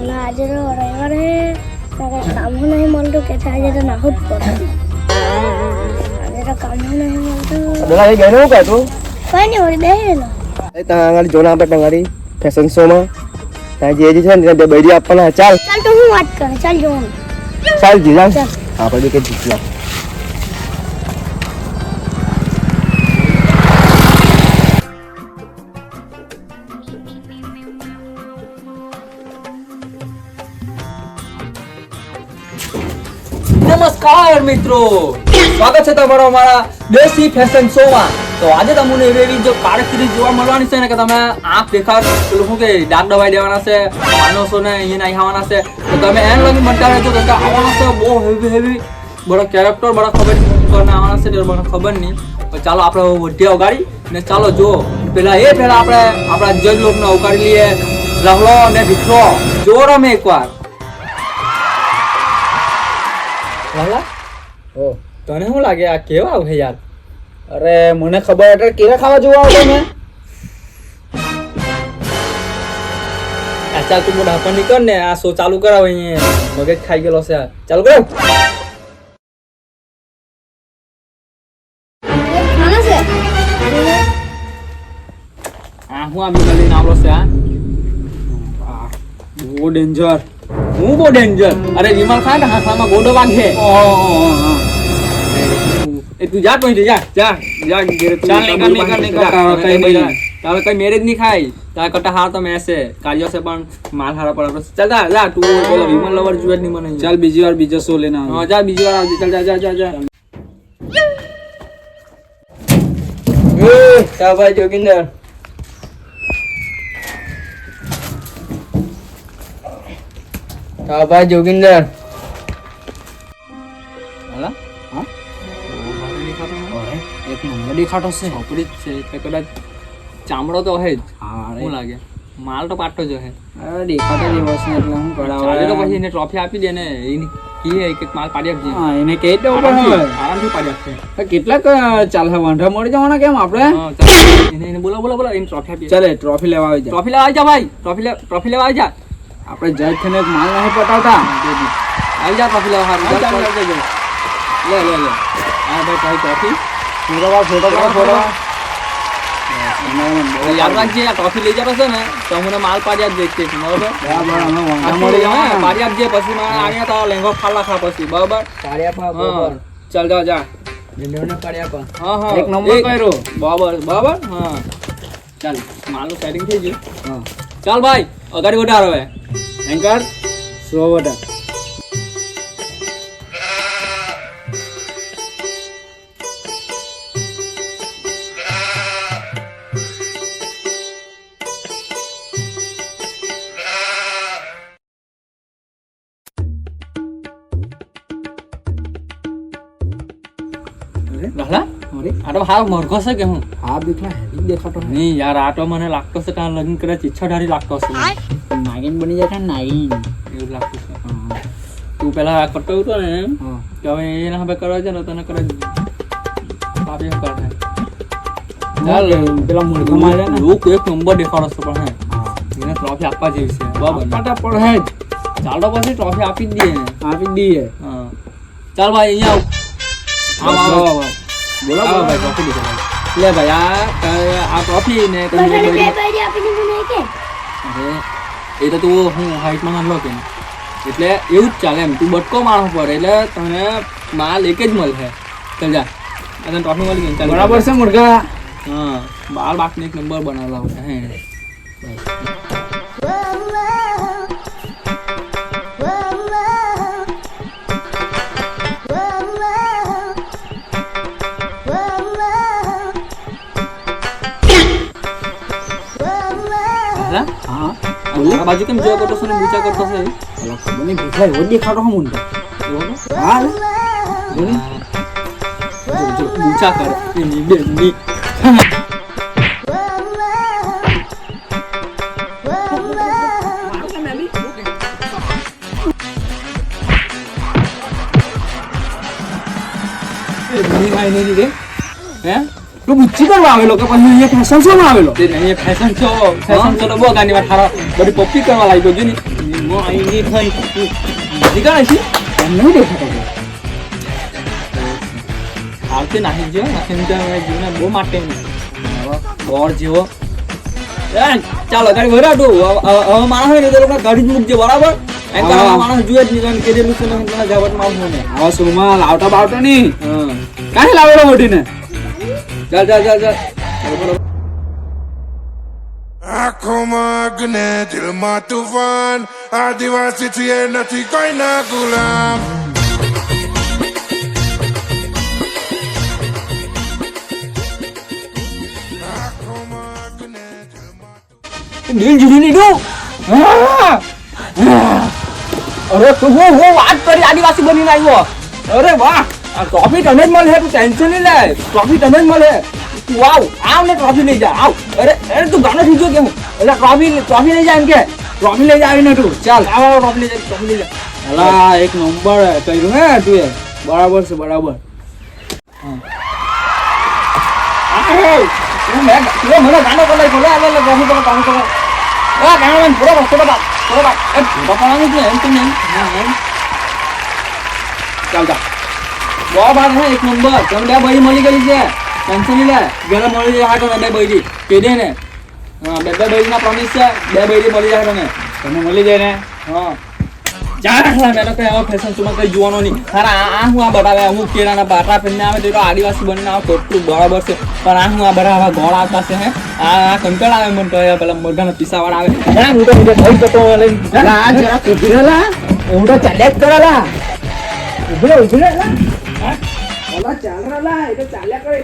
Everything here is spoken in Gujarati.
ના આજે તો રવિવાર હે કામ નહીં મળતું કે આજે તો નાહું જ પડે આજે તો કામ નહીં મળતું બોલા ગઈ નું કહે તું કઈ નહીં વળી બેસેલો એ તાંગાડી જોના આપણે તાંગાડી ફેશન શો માં ત્યાં જે છે ને બે બૈરી આપવાના ચાલ ચાલ તો હું વાત કરે ચાલ જોવાનું ચાલ જીજા ચાલ આપણે કે જીતલા નમસ્કાર મિત્રો, સ્વાગત છે તમારો અમારા દેશી ફેશન શો માં. તો આજે તમને એવી જો કારકિર્દી જોવા મળવાની છે ને કે તમે આંખ દેખાડ પેલું શું કે ડાક દવાઈ દેવાના છે માણસો ને અહીંયા નહીં આવવાના છે. તો તમે એન લગી બનતા રહેજો તો આવવાના છે બહુ હેવી બડા કેરેક્ટર બડા ખબર કોને આવવાના છે તે મને ખબર નહીં. તો ચાલો આપણે વઢિયા ઉગાડી ને ચાલો જો પેલા આપણે આપણા જજ લોકોને ઉગાડી લઈએ. રહલો અને ભીખરો જો રમે એકવાર. વાલા ઓ તને શું લાગે આ કેવા આવે યાર? અરે મને ખબર એટલે કેવા ખાવા જોવા આવતો મેં ચાલ તું મોઢા પર નીકળ ને આ શો ચાલુ કરાવ. અહીંયા મગજ ખાઈ ગયેલો છે. ચાલુ કરાવ. ખાના છે આ હું આ બીજા લઈને આવલો છે. બહુ ડેન્જર. હું બહુ ડેન્જર. અરે વિમલ ખાય ને હાથમાં ગોડો વાગે. એ તું જા તો જા જા જા ઘરે તું ચાલ નીકળ તારે કઈ મેરેજ નહીં ખાય તારે કટા હાર તો મેસે કાર્યો છે પણ માલ હારા પર ચાલ જા જા તું બોલો વિમલ લવર જુએ નહીં મને. ચાલ બીજી વાર બીજો શો લેના હા જા બીજી વાર આવજે. ચાલ જા જા જા જા ભાઈ જોગિંદર. ભાઈ જોગિંદર હાલા હા એક નંબર દેખાતો છે. છોકરી જ છે એટલે કદાચ ચામડો તો હે જ. શું લાગે માલ તો પાટો જ હે. અરે દેખાતો જ એવો છે એટલે હું કરાવ ચાલે તો પછી એને ટ્રોફી આપી દે ને એની કી હે કે માલ પાડી આપજે. હા એને કહી દે ઉપર આરામથી પાડી આપશે. કેટલાક ચાલ હે વાંઢા મળી જવાના કેમ આપણે હા ચાલ એને બોલો એને ટ્રોફી આપી. ચાલે ટ્રોફી લેવા આવી જા. ટ્રોફી લેવા આવી જા ભાઈ. ટ્રોફી લેવા આવી જા. આપણે જજ થઈને માલ નહીં પટાવતા. આવી જા ટ્રોફી લેવા હારું. લે હા ભાઈ કઈ ટ્રોફી ફોટો યાદ રાખજે. આ ટ્રોફી લઈ જતો છે ને તો મને માલ પાડી આપજે એક બરાબર. મળી જાય પાડી આપજે પછી મને આગળ તો લેંગો ખાલા ખા પછી બરાબર. ચાલ જા જા હા એક નંબર કર્યો બરાબર. હા ચાલ માલનું સેટિંગ થઈ ગયું. હા ચાલ ભાઈ અગાડી વધાર હવે એન્કર 100 વટા રહલા આ તો હાવ મરઘો છે કે હું? હા દેખલા હેવી દેખાતો નહીં યાર આ તો મને લાગતો છે ત્યાં લગ્ન કરે ઈચ્છાધારી લાગતો છે. નાગિન બની જાય છે નાગિન એવું લાગતું છે. તું પેલા કરતો હતો ને કે હવે એના હવે કરવા છે ને તને કરે પાપી શું કરે ચાલ પેલા મુર્ગો મારે ને લોક એક નંબર દેખાડો છે પણ હે એને ટ્રોફી આપવા જેવી છે બરાબર. પાટા પર હે ચાલ તો પછી ટ્રોફી આપી જ દઈએ. આપી દઈએ. હા ચાલ ભાઈ અહીંયા આવ બોલો ભાઈ ટ્રોફી દીધો ભાઈ. લે ભાઈ આ ટ્રોફી ને બે બારી આપી દીધું નહીં કે અરે એ તો તું હું હાઈટમાં નાનો કે એટલે એવું જ ચાલે એમ. તું બટકો માણસ પર એટલે તને માલ એક જ મળશે. ચાલ જા તને ટ્રોફી મળી ગઈ. ચાલ બરાબર છે મુર્ગા. હા બાર બાકને એક નંબર બનાવેલા હોય હે. હા આ બાજુ કેમ જોવા કરતો છે ને બૂચા કરતો છે? ખબર નહીં ભીખાય એવો દેખાતો હું મુંડો. હા જો બૂચા કરે એની બેની. હે તું બુચ્ચી કરવા આવેલો કે પછી અહીંયા ફેશન શો માં આવેલો? તે નહીં ફેશન શો તો બહુ ગાની વાત થારા બધી પપ્પી કરવા લાગ્યો જો ની દીકરા છે નહીં દેખાતો આવતે નાખી જો નાખીને જીવને બહુ માટે બોર જેવો ચાલો ગાડી ભરાડું હવે માણસ હોય ને તો લોકો ગાડી જ મૂકજે બરાબર એમ કરવા માણસ જોઈએ જ નહીં કે જેલું છે ને જવટ માં ને હવે સુમા લાવતા બાવતો નહીં કાંઈ લાવેલો મોટીને ચાલ ચાલ ચાલ ચાલ આંખોં માં અગ્ને દિલમાં તુફાન આદિવાસી છીએ નથી કોઈના ગુલામ આંખોં માં અગ્ને દિલમાં દિલ જીવી લીધું અરે તું હું વાત કરી આદિવાસી બનીને આવ્યો અરે વાહ આ ટ્રોફી તને જ મળે તું ટેન્શન નહીં લે ટ્રોફી તને જ મળે તું આવ ને ટ્રોફી લઈ જા આવ અરે તું ગાનો થઈ ગયો કે હું એટલે ટ્રોફી લઈ જા એમ કે ટ્રોફી લઈ જા આવીને તું ચાલ આવ ટ્રોફી લઈ જા અલા એક નંબર કર્યું હે તું એ બરાબર છે બરાબર તું મને ગાનો બોલાય બોલે આવે ટ્રોફી પર કામ કરો ગાનો મને પૂરો બાપ એ બપાવાનું છે એમ તો નહીં ચાલ ચાલ બહુ બાર હે એક નંબર તમે બે બૈરી મળી ગઈ છે ટેન્શન નહીં લે ઘરે મળી જાય હા તમે બે બૈરી કહી દે ને હા બે બૈરીના પ્રોમિસ છે બે બૈરી મળી જાય તમે મળી જાય ને હા જા રાખલા મેં તો કઈ આવો ફેશન શોમાં કઈ જોવાનો નહીં તારા આ હું આ બતાવે હું કેળાના બાટા પહેરીને આવે તો આદિવાસી બનીને આવે ખોટું બરાબર છે પણ આ હું આ બધા આવા ગોળ આવતા છે હે આ કંકળ આવે મને તો પેલા મોઢાના પીસાવાળા આવે જા હું તો થઈ જતો લઈ જા જરા ઉભી રહેલા હું તો ચાલ્યા જ કરેલા ઉભી રે હા ઓલા ચાલ રહેલા એ તો ચાલ્યા કરે